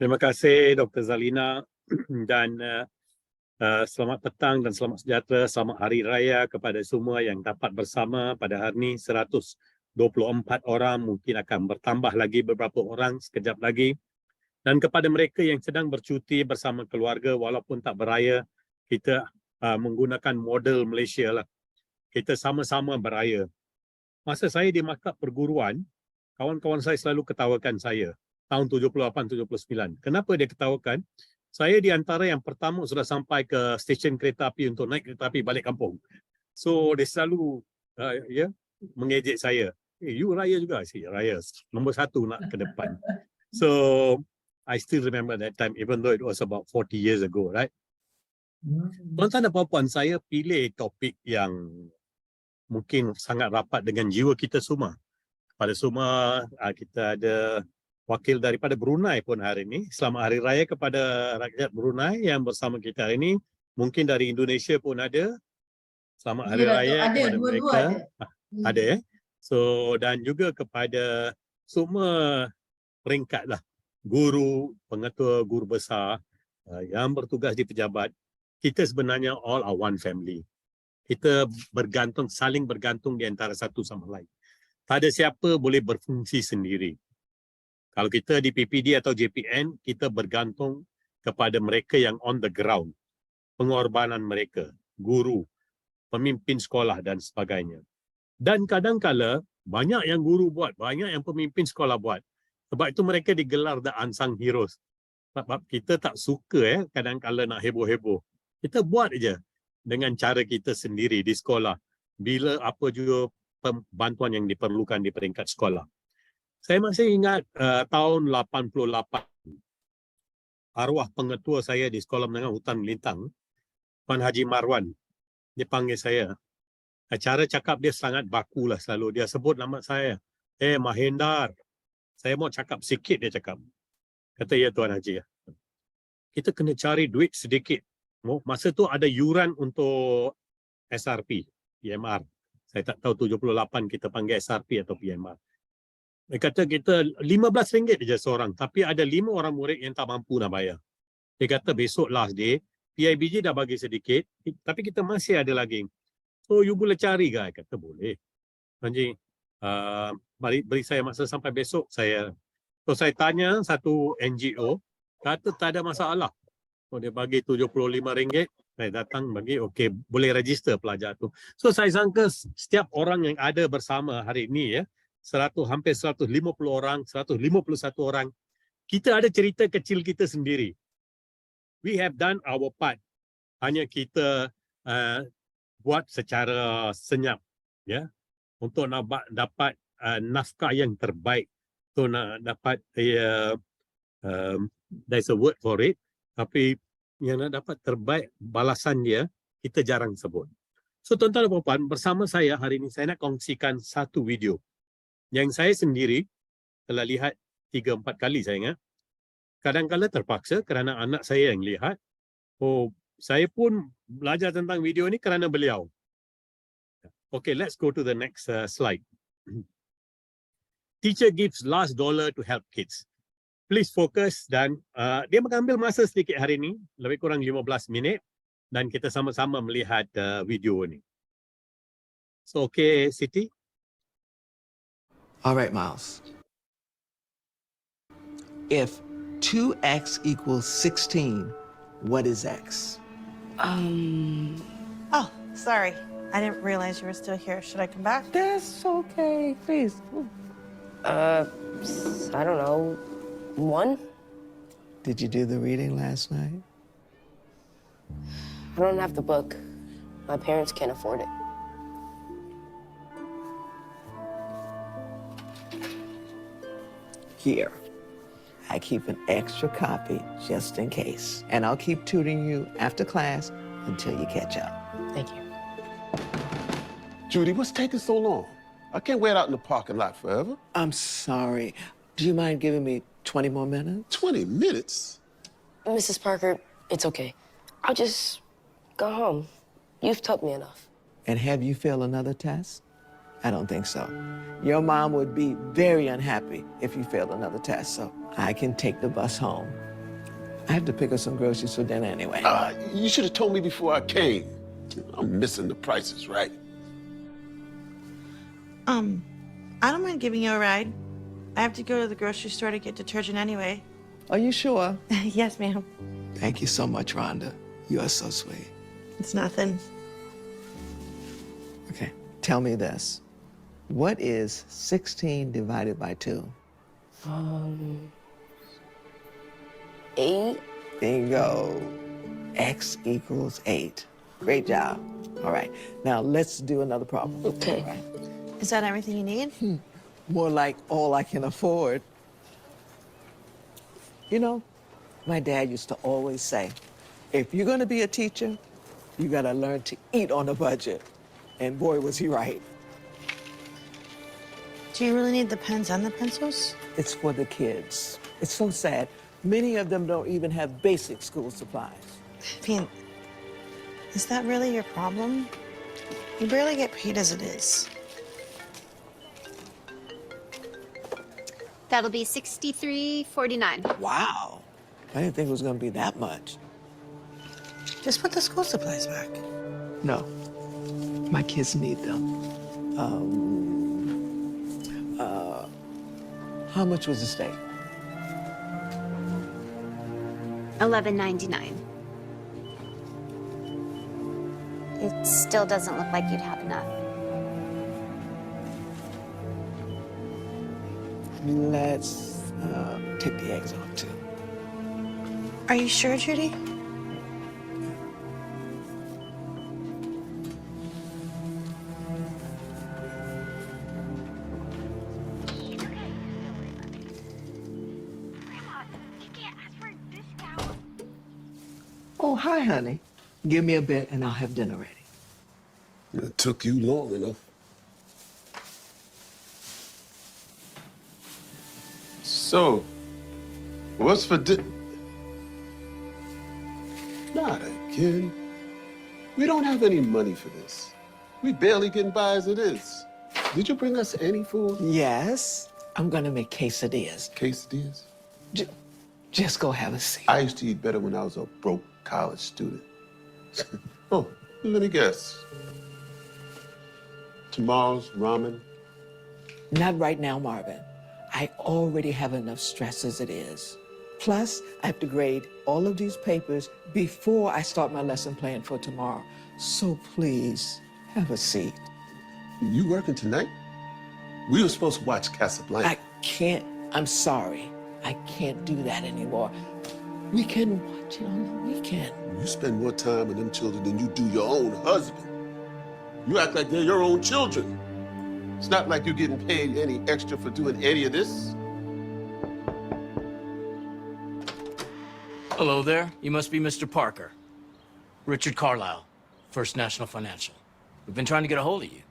Terima kasih Dr. Zalina dan selamat petang dan selamat sejahtera, selamat Hari Raya kepada semua yang dapat bersama pada hari ini. 124 orang, mungkin akan bertambah lagi beberapa orang sekejap lagi. Dan kepada mereka yang sedang bercuti bersama keluarga walaupun tak beraya, kita menggunakan model Malaysia lah. Kita sama-sama beraya. Masa saya di markab perguruan, kawan-kawan saya selalu ketawakan saya. Tahun 78-79. Kenapa dia ketawakan? Saya di antara yang pertama sudah sampai ke stesen kereta api untuk naik kereta api balik kampung. So dia selalu mengejek saya. You raya juga? Si raya. Nombor 1 nak ke depan. So I still remember that time even though it was about 40 years ago, right? Tuan-tuan dan puan-puan, saya pilih topik yang mungkin sangat rapat dengan jiwa kita semua. Pada semua kita ada wakil daripada Brunei pun hari ini. Selamat Hari Raya kepada rakyat Brunei yang bersama kita hari ini. Mungkin dari Indonesia pun ada. Selamat Hari Raya kepada mereka. Ada ya. So dan juga kepada semua peringkat lah. Guru, pengetua guru besar yang bertugas di pejabat. Kita sebenarnya all are one family. Kita bergantung, saling bergantung di antara satu sama lain. Tak ada siapa boleh berfungsi sendiri. Kalau kita di PPD atau JPN, kita bergantung kepada mereka yang on the ground. Pengorbanan mereka, guru, pemimpin sekolah dan sebagainya. Dan kadang-kala banyak yang guru buat, banyak yang pemimpin sekolah buat. Sebab itu mereka digelar the Unsung heroes. Sebab kita tak suka kadang-kala nak heboh-heboh. Kita buat je dengan cara kita sendiri di sekolah. Bila apa juga bantuan yang diperlukan di peringkat sekolah. Saya masih ingat tahun 88, arwah pengetua saya di Sekolah Menengah Hutan Melintang, Puan Haji Marwan, dia panggil saya. Cara cakap dia sangat baku lah selalu. Dia sebut nama saya. Mehander. Saya mau cakap sikit, dia cakap. Kata, ya Tuan Haji. Kita kena cari duit sedikit. Masa tu ada yuran untuk SRP, PMR. Saya tak tahu 78 kita panggil SRP atau PMR. Dia kata kita RM15 je seorang. Tapi ada 5 orang murid yang tak mampu nak bayar. Dia kata besok last day, PIBG dah bagi sedikit. Tapi kita masih ada lagi. So you boleh cari ke? Kata boleh. Haji, beri saya masa sampai besok. Saya tanya satu NGO. Kata tak ada masalah. So dia bagi RM75. Saya datang bagi, okey, boleh register pelajar tu. So saya sangka setiap orang yang ada bersama hari ini hampir 150 orang, 151 orang. Kita ada cerita kecil kita sendiri. We have done our part. Hanya kita buat secara senyap, ya, untuk nak dapat nafkah yang terbaik. So nak dapat, there's a word for it. Tapi yang nak dapat terbaik balasan dia, kita jarang sebut. So tuan-tuan dan puan-puan, bersama saya hari ini saya nak kongsikan satu video yang saya sendiri telah lihat 3-4 kali saya ingat. Kadang-kadang terpaksa kerana anak saya yang lihat. Saya pun belajar tentang video ni kerana beliau. Okay, let's go to the next slide. Teacher gives last dollar to help kids. Please focus dan dia mengambil masa sedikit hari ini, lebih kurang 15 minit dan kita sama-sama melihat video ni. So, okay, Siti? All right, Miles. If 2x equals 16, what is x? Oh, sorry. I didn't realize you were still here. Should I come back? That's okay, please. I don't know. 1? Did you do the reading last night? I don't have the book. My parents can't afford it. Here. I keep an extra copy just in case. And I'll keep tutoring you after class until you catch up. Thank you. Judy, what's taking so long? I can't wait out in the parking lot forever. I'm sorry. Do you mind giving me 20 more minutes? 20 minutes? Mrs. Parker, it's okay. I'll just go home. You've taught me enough. And have you failed another test? I don't think so. Your mom would be very unhappy if you failed another test, so I can take the bus home. I have to pick up some groceries for dinner anyway. You should have told me before I came. I'm missing the prices, right? I don't mind giving you a ride. I have to go to the grocery store to get detergent anyway. Are you sure? Yes, ma'am. Thank you so much, Rhonda. You are so sweet. It's nothing. Okay, tell me this. What is 16 divided by 2? 8? Bingo. X equals 8. Great job. All right, now let's do another problem. Okay. All right. Is that everything you need? More like all I can afford. You know, my dad used to always say, if you're gonna be a teacher, you gotta learn to eat on a budget. And boy, was he right. Do you really need the pens and the pencils? It's for the kids. It's so sad. Many of them don't even have basic school supplies. I mean, is that really your problem? You barely get paid as it is. That'll be $63.49. Wow. I didn't think it was gonna be that much. Just put the school supplies back. No, my kids need them. How much was the steak? $11.99. It still doesn't look like you'd have enough. Let's take the eggs off too. Are you sure, Judy? Oh, hi, honey. Give me a bit and I'll have dinner ready. It took you long enough. So, what's for Not again. We don't have any money for this. We barely getting by as it is. Did you bring us any food? Yes, I'm gonna make quesadillas. Quesadillas? Just go have a seat. I used to eat better when I was a broke college student. Oh, let me guess. Tomorrow's ramen? Not right now, Marvin. I already have enough stress as it is. Plus, I have to grade all of these papers before I start my lesson plan for tomorrow. So please, have a seat. You working tonight? We were supposed to watch Casablanca. I can't, I'm sorry. I can't do that anymore. We can watch it on the weekend. You spend more time with them children than you do your own husband. You act like they're your own children. It's not like you're getting paid any extra for doing any of this. Hello there. You must be Mr. Parker. Richard Carlisle, First National Financial. We've been trying to get a hold of you.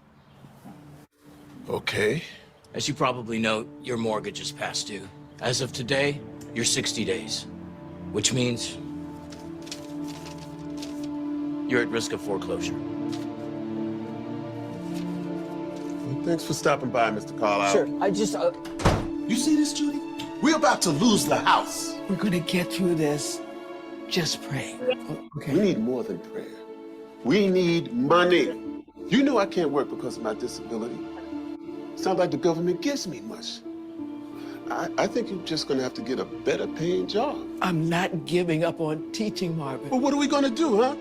Okay. As you probably know, your mortgage is past due. As of today, you're 60 days, which means you're at risk of foreclosure. Well, thanks for stopping by, Mr. Carlisle. Sure, I just, You see this, Judy? We're about to lose the house. we're gonna get through this. Just pray. Okay. We need more than prayer. We need money. You know I can't work because of my disability. It's not like the government gives me much. I think you're just gonna have to get a better paying job. I'm not giving up on teaching, Marvin. Well, what are we gonna do, huh?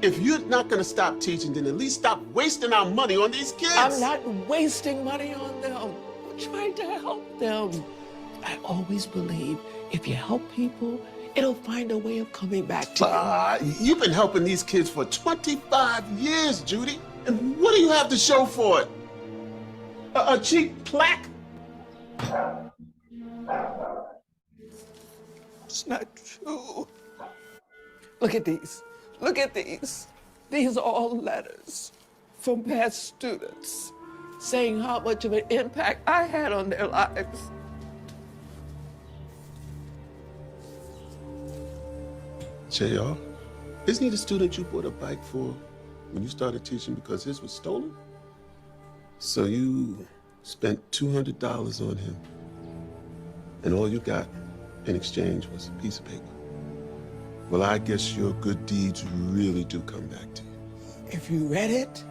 If you're not gonna stop teaching, then at least stop wasting our money on these kids. I'm not wasting money on them. I'm trying to help them. I always believe if you help people, it'll find a way of coming back to you. You've been helping these kids for 25 years, Judy. And what do you have to show for it? A cheap plaque? It's not true. Look at these. Look at these. These are all letters from past students saying how much of an impact I had on their lives. JR, isn't he the student you bought a bike for when you started teaching because his was stolen? So you spent $200 on him, and all you got in exchange was a piece of paper. Well, I guess your good deeds really do come back to you. If you read it,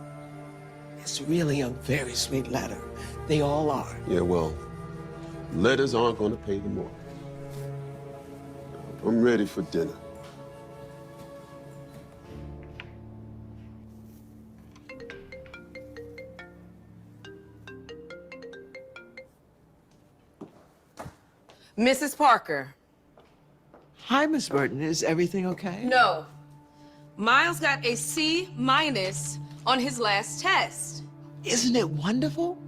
it's really a very sweet letter. They all are. Yeah, well, letters aren't going to pay the mortgage. I'm ready for dinner. Mrs. Parker. Hi, Miss Burton. Is everything okay? No. Miles got a C- on his last test. Isn't it wonderful?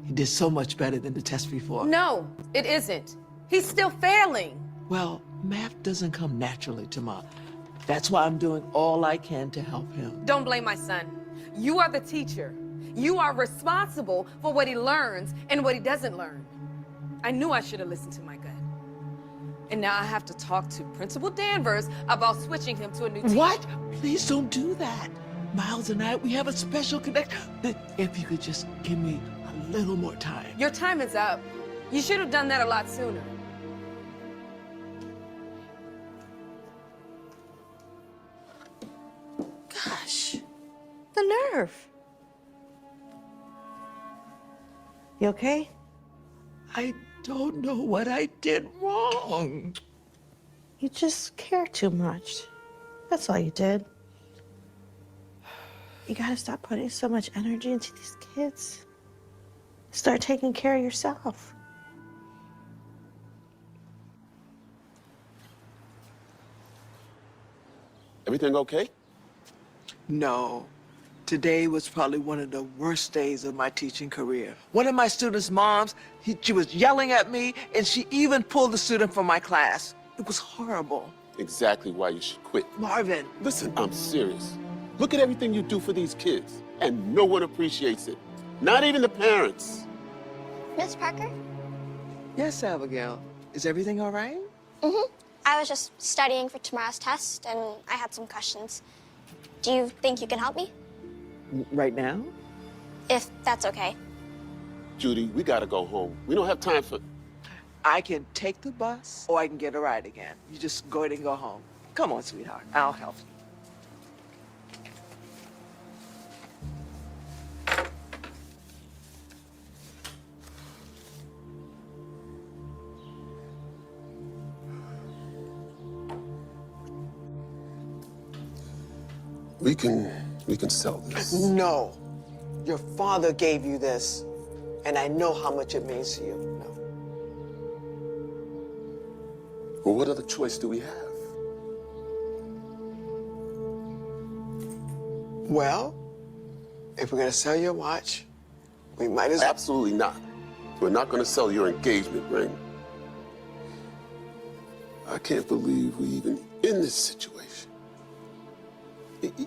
He did so much better than the test before. No, it isn't. He's still failing. Well, math doesn't come naturally to Mom. That's why I'm doing all I can to help him. Don't blame my son. You are the teacher. You are responsible for what he learns and what he doesn't learn. I knew I should have listened to my gut. And now I have to talk to Principal Danvers about switching him to a new teacher. What? Please don't do that. Miles and I, we have a special connection. If you could just give me a little more time. Your time is up. You should have done that a lot sooner. Gosh, the nerve. You okay? I don't know what I did wrong. You just care too much. That's all you did. You gotta stop putting so much energy into these kids. Start taking care of yourself. Everything okay? No. Today was probably one of the worst days of my teaching career. One of my students' moms, she was yelling at me, and she even pulled a student from my class. It was horrible. Exactly why you should quit. Marvin. Listen, I'm serious. Look at everything you do for these kids, and no one appreciates it. Not even the parents. Miss Parker? Yes, Abigail. Is everything all right? I was just studying for tomorrow's test, and I had some questions. Do you think you can help me? Right now? If that's okay. Judy, we gotta go home. We don't have time for... I can take the bus, or I can get a ride again. You just go ahead and go home. Come on, sweetheart. I'll help you. We can sell this. No. Your father gave you this, and I know how much it means to you. No. Well, what other choice do we have? Well, if we're gonna sell your watch, we might as well. Absolutely not. We're not gonna sell your engagement ring. I can't believe we're even in this situation.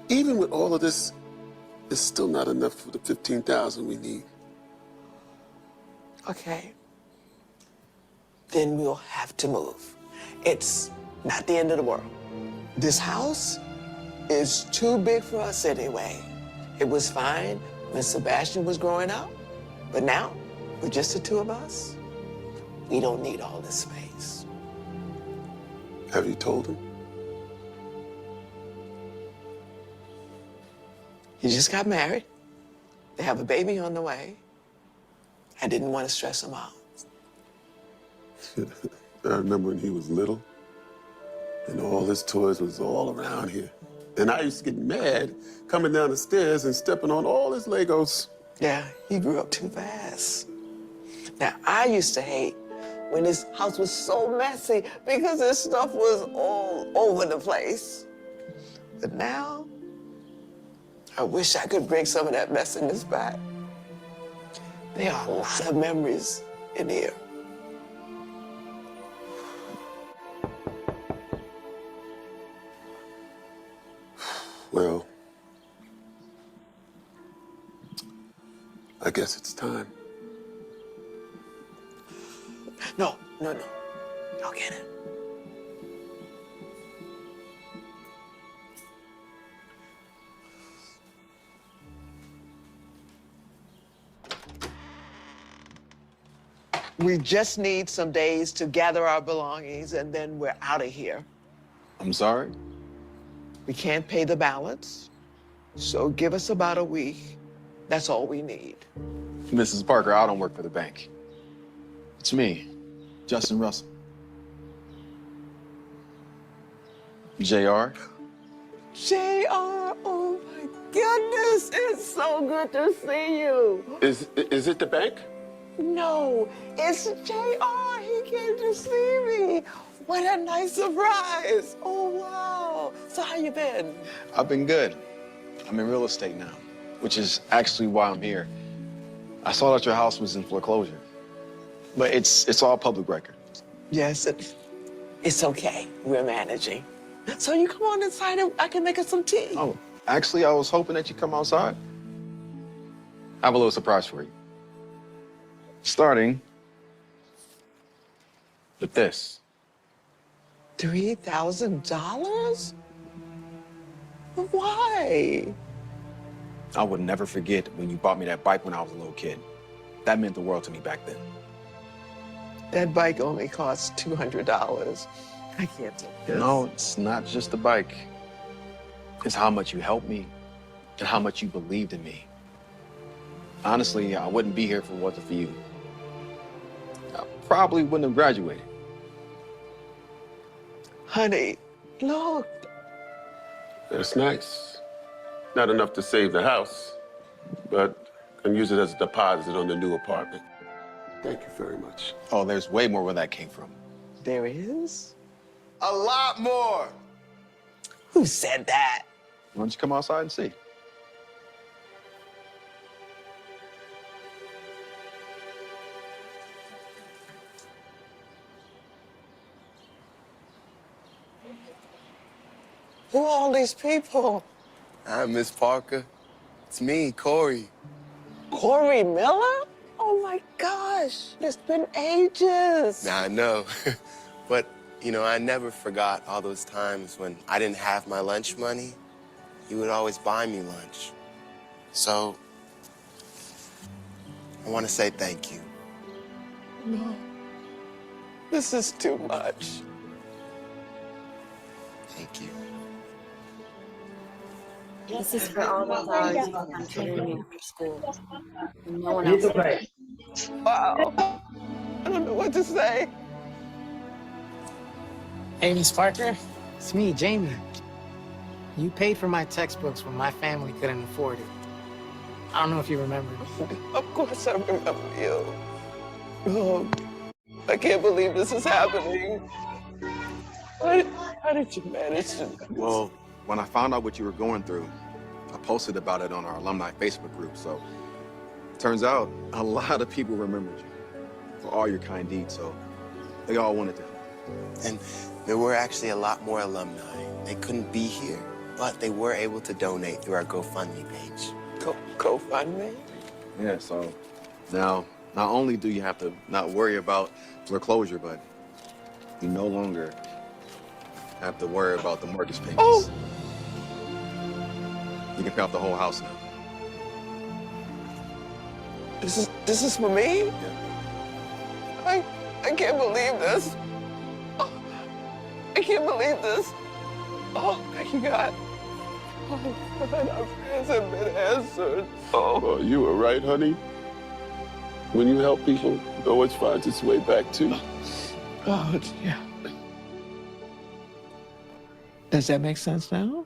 Even with all of this, it's still not enough for the $15,000 we need. Okay. Then we'll have to move. It's not the end of the world. This house is too big for us anyway. It was fine when Sebastian was growing up, but now, with just the two of us, we don't need all this space. Have you told him? He just got married. They have a baby on the way. I didn't want to stress him out. I remember when he was little, and all his toys was all around here. And I used to get mad coming down the stairs and stepping on all his Legos. Yeah, he grew up too fast. Now, I used to hate when this house was so messy because his stuff was all over the place. But now, I wish I could bring some of that messiness back. There are a lot of memories in here. Well, I guess it's time. No. I'll get it. We just need some days to gather our belongings, and then we're out of here. I'm sorry? We can't pay the balance, so give us about a week. That's all we need. Mrs. Parker, I don't work for the bank. It's me, Justin Russell. JR? JR, oh my goodness, it's so good to see you. Is it the bank? No, it's JR. He came to see me. What a nice surprise. Oh, wow. So how you been? I've been good. I'm in real estate now, which is actually why I'm here. I saw that your house was in foreclosure, but it's all public record. Yes, it's okay. We're managing. So you come on inside and I can make us some tea. Oh, actually, I was hoping that you'd come outside. I have a little surprise for you. Starting with this. $3,000? Why? I would never forget when you bought me that bike when I was a little kid. That meant the world to me back then. That bike only costs $200. I can't take this. No, it's not just the bike. It's how much you helped me and how much you believed in me. Honestly, I wouldn't be here if it wasn't for you. I probably wouldn't have graduated. Honey, look. That's nice. Not enough to save the house, but I can use it as a deposit on the new apartment. Thank you very much. Oh, there's way more where that came from. There is? A lot more. Who said that? Why don't you come outside and see? Who are all these people? Hi, Miss Parker. It's me, Corey. Corey Miller? Oh my gosh, it's been ages. Now, I know, but, you know, I never forgot all those times when I didn't have my lunch money. You would always buy me lunch. So, I want to say thank you. No, this is too much. Thank you. This is for all the dogs I'm tutoring after school. No one else. Wow, I don't know what to say. Hey, Miss Parker, it's me, Jamie. You paid for my textbooks when my family couldn't afford it. I don't know if you remember. Of course I remember you. Oh, I can't believe this is happening. How did you manage to do this? Well, when I found out what you were going through, I posted about it on our alumni Facebook group. So, turns out a lot of people remembered you for all your kind deeds. So, they all wanted to help. And there were actually a lot more alumni. They couldn't be here, but they were able to donate through our GoFundMe page. GoFundMe? Yeah, so now not only do you have to not worry about foreclosure, but you no longer have to worry about the mortgage payments. Oh! You can pay off the whole house now. This is for me? Yeah. I can't believe this. Oh, I can't believe this. Oh, thank you, God. Oh, God, our prayers have been answered. Oh, you were right, honey. When you help people, it always finds its way back to you. Oh, yeah. Does that make sense now?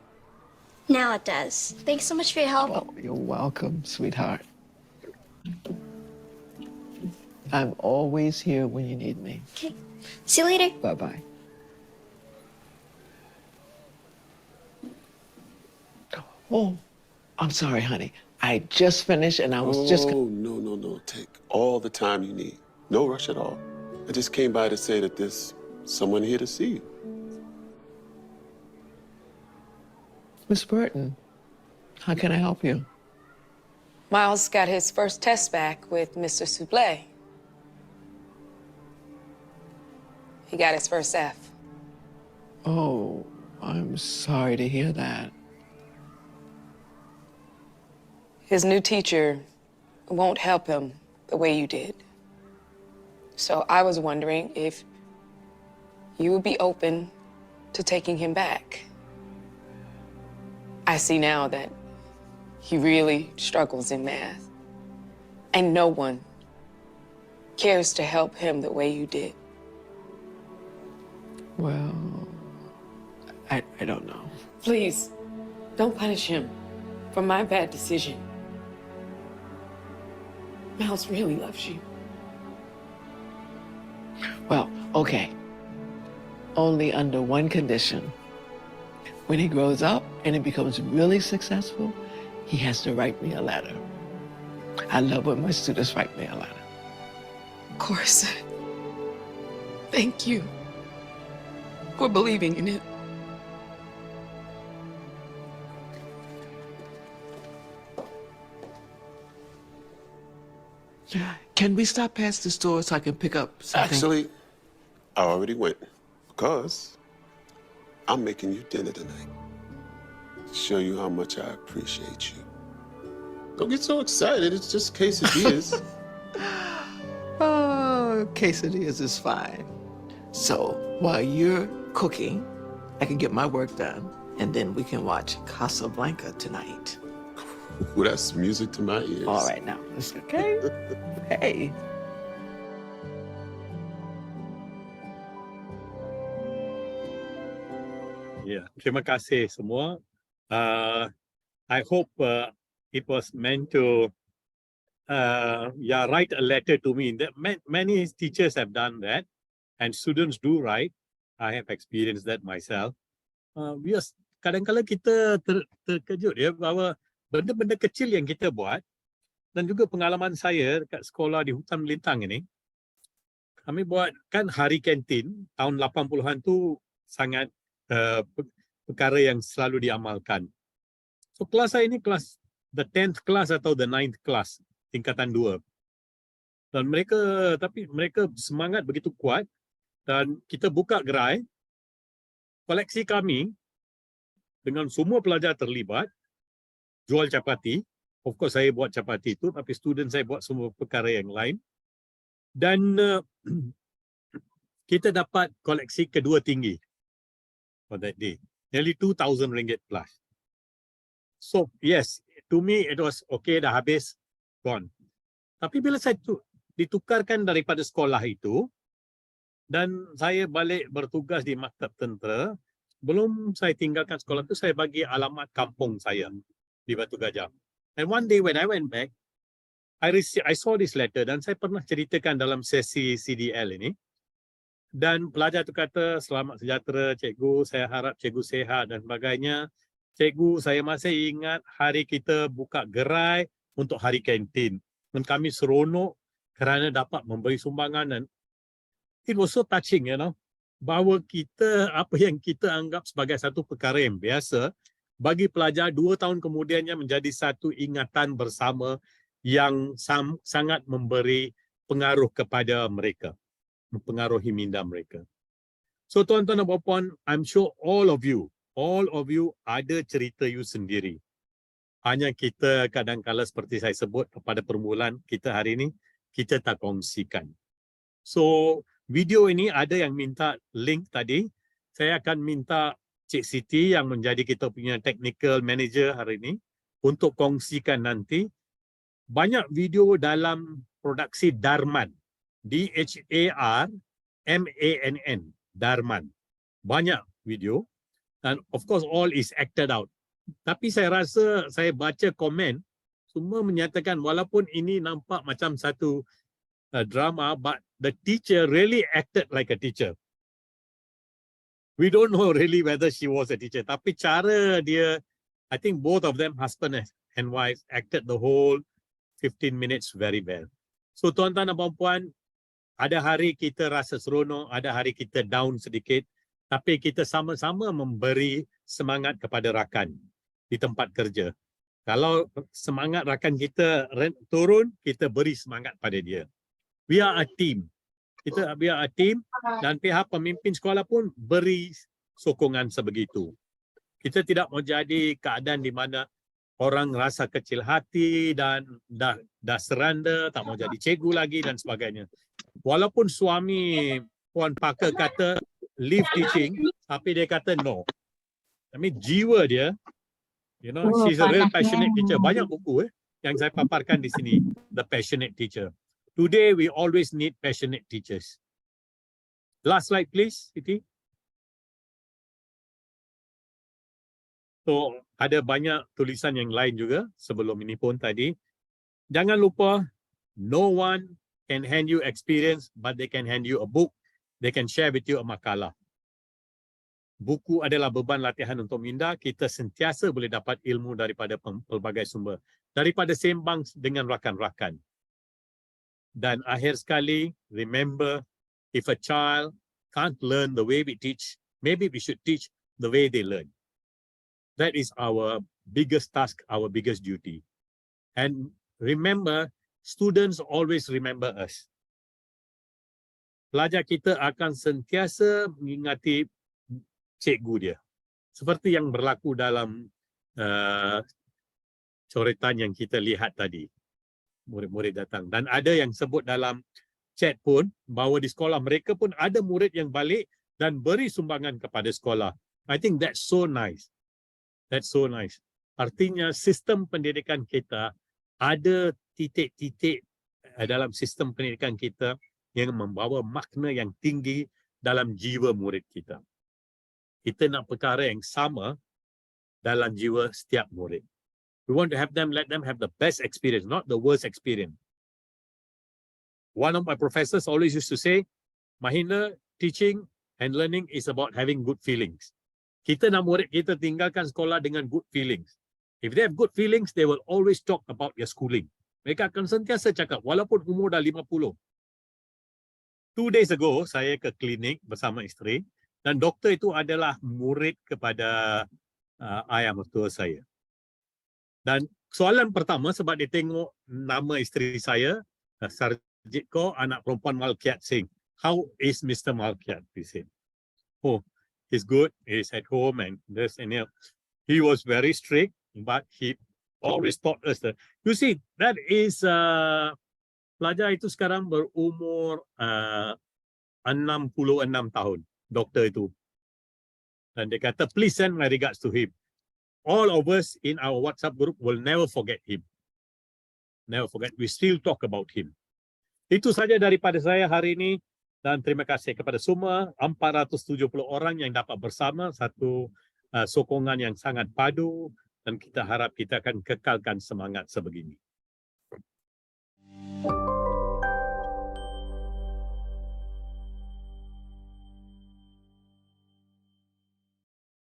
Now it does. Thanks so much for your help. Oh, you're welcome, sweetheart. I'm always here when you need me. Okay. See you later. Bye-bye. Oh, I'm sorry, honey. I just finished and I was just... Oh, no. Take all the time you need. No rush at all. I just came by to say that there's someone here to see you. Miss Burton, how can I help you? Miles got his first test back with Mr. Souble. He got his first F. Oh, I'm sorry to hear that. His new teacher won't help him the way you did. So I was wondering if you would be open to taking him back. I see now that he really struggles in math. And no one cares to help him the way you did. Well, I don't know. Please, don't punish him for my bad decision. Miles really loves you. Well, okay. Only under one condition. When he grows up and he becomes really successful, he has to write me a letter. I love when my students write me a letter. Of course. Thank you for believing in it. Can we stop past the store so I can pick up something? Actually, I already went because I'm making you dinner tonight to show you how much I appreciate you. Don't get so excited. It's just quesadillas. Oh, quesadillas is fine. So while you're cooking, I can get my work done, and then we can watch Casablanca tonight. Well, that's music to my ears. All right, now, it's okay? Hey. Ya, terima kasih semua. I hope it was meant to write a letter to me. Many teachers have done that, and students do write. I have experienced that myself. Kadang-kadang kita terkejut ya bahawa benda-benda kecil yang kita buat, dan juga pengalaman saya dekat sekolah di Hutan Melintang ini, kami buat kan hari kantin tahun 80-an tu sangat perkara yang selalu diamalkan. So kelas saya ini kelas the 10th class atau the 9th class, tingkatan 2. Dan mereka semangat begitu kuat, dan kita buka gerai, koleksi kami dengan semua pelajar terlibat, jual capati. Of course saya buat capati itu, tapi student saya buat semua perkara yang lain. Dan kita dapat koleksi kedua tinggi for that day. Nearly 2,000 ringgit plus. So yes, to me it was okay, dah habis, gone. Tapi bila saya ditukarkan daripada sekolah itu, dan saya balik bertugas di maktab tentera, belum saya tinggalkan sekolah itu, saya bagi alamat kampung saya di Batu Gajah. And one day when I went back, I saw this letter, dan saya pernah ceritakan dalam sesi CDL ini. Dan pelajar itu kata, selamat sejahtera cikgu, saya harap cikgu sehat dan sebagainya. Cikgu, saya masih ingat hari kita buka gerai untuk hari kantin. Dan kami seronok kerana dapat memberi sumbangan, dan it was so touching, you know, bahawa kita, apa yang kita anggap sebagai satu perkara yang biasa, bagi pelajar 2 tahun kemudiannya menjadi satu ingatan bersama yang sangat memberi pengaruh kepada mereka, mempengaruhi minda mereka. So tuan-tuan dan puan-puan, I'm sure all of you ada cerita you sendiri. Hanya kita kadang-kala seperti saya sebut pada permulaan kita hari ini, kita tak kongsikan. So video ini ada yang minta link tadi. Saya akan minta Cik Siti yang menjadi kita punya technical manager hari ini untuk kongsikan nanti. Banyak video dalam produksi Darman, D-H-A-R-M-A-N-N, Darman. Banyak video, dan of course all is acted out. Tapi saya rasa saya baca komen, semua menyatakan walaupun ini nampak macam satu drama, but the teacher really acted like a teacher. We don't know really whether she was a teacher, tapi cara dia, I think both of them, husband and wife, acted the whole 15 minutes very well. So tuan-tuan dan puan-puan, ada hari kita rasa seronok, ada hari kita down sedikit, tapi kita sama-sama memberi semangat kepada rakan di tempat kerja. Kalau semangat rakan kita turun, kita beri semangat pada dia. We are a team. We are a team, dan pihak pemimpin sekolah pun beri sokongan sebegitu. Kita tidak mau jadi keadaan di mana orang rasa kecil hati dan dah seranda, tak mau jadi cikgu lagi dan sebagainya. Walaupun suami Puan Parker kata leave teaching, tapi dia kata no. I mean, jiwa dia You know, she's a real passionate teacher. Banyak buku yang saya paparkan di sini. The Passionate Teacher. Today, we always need passionate teachers. Last slide, please, Siti. So, ada banyak tulisan yang lain juga sebelum ini pun tadi. Jangan lupa, no one can hand you experience, but they can hand you a book. They can share with you a makalah. Buku adalah beban latihan untuk minda. Kita sentiasa boleh dapat ilmu daripada pelbagai sumber. Daripada sembang dengan rakan-rakan. Dan akhir sekali, remember, if a child can't learn the way we teach, maybe we should teach the way they learn. That is our biggest task, our biggest duty. And remember, students always remember us. Pelajar kita akan sentiasa mengingati cikgu dia. Seperti yang berlaku dalam coretan yang kita lihat tadi. Murid-murid datang. Dan ada yang sebut dalam chat pun, bahawa di sekolah mereka pun ada murid yang balik dan beri sumbangan kepada sekolah. I think that's so nice. That's so nice. Artinya sistem pendidikan kita ada titik-titik dalam sistem pendidikan kita yang membawa makna yang tinggi dalam jiwa murid kita. Kita nak perkara yang sama dalam jiwa setiap murid. We want to have them, let them have the best experience, not the worst experience. One of my professors always used to say, Mehander, teaching and learning is about having good feelings. Kita nak murid kita tinggalkan sekolah dengan good feelings. If they have good feelings, they will always talk about their schooling. Mereka akan sentiasa cakap, walaupun umur dah 50. 2 days ago, saya ke klinik bersama isteri dan doktor itu adalah murid kepada ayah mertua saya. Dan soalan pertama sebab dia tengok nama isteri saya, Sarjit ko, anak perempuan Malkiat Singh. How is Mr. Malkiat? He said. Oh, he's good. He's at home and this and that. He was very strict, but he always taught us that. You see, that is pelajar itu sekarang berumur 66 tahun, doktor itu. Dan dia kata, please send my regards to him. All of us in our WhatsApp group will never forget him. Never forget. We still talk about him. Itu saja daripada saya hari ini. Dan terima kasih kepada semua 470 orang yang dapat bersama. Satu sokongan yang sangat padu. Dan kita harap kita akan kekalkan semangat sebegini.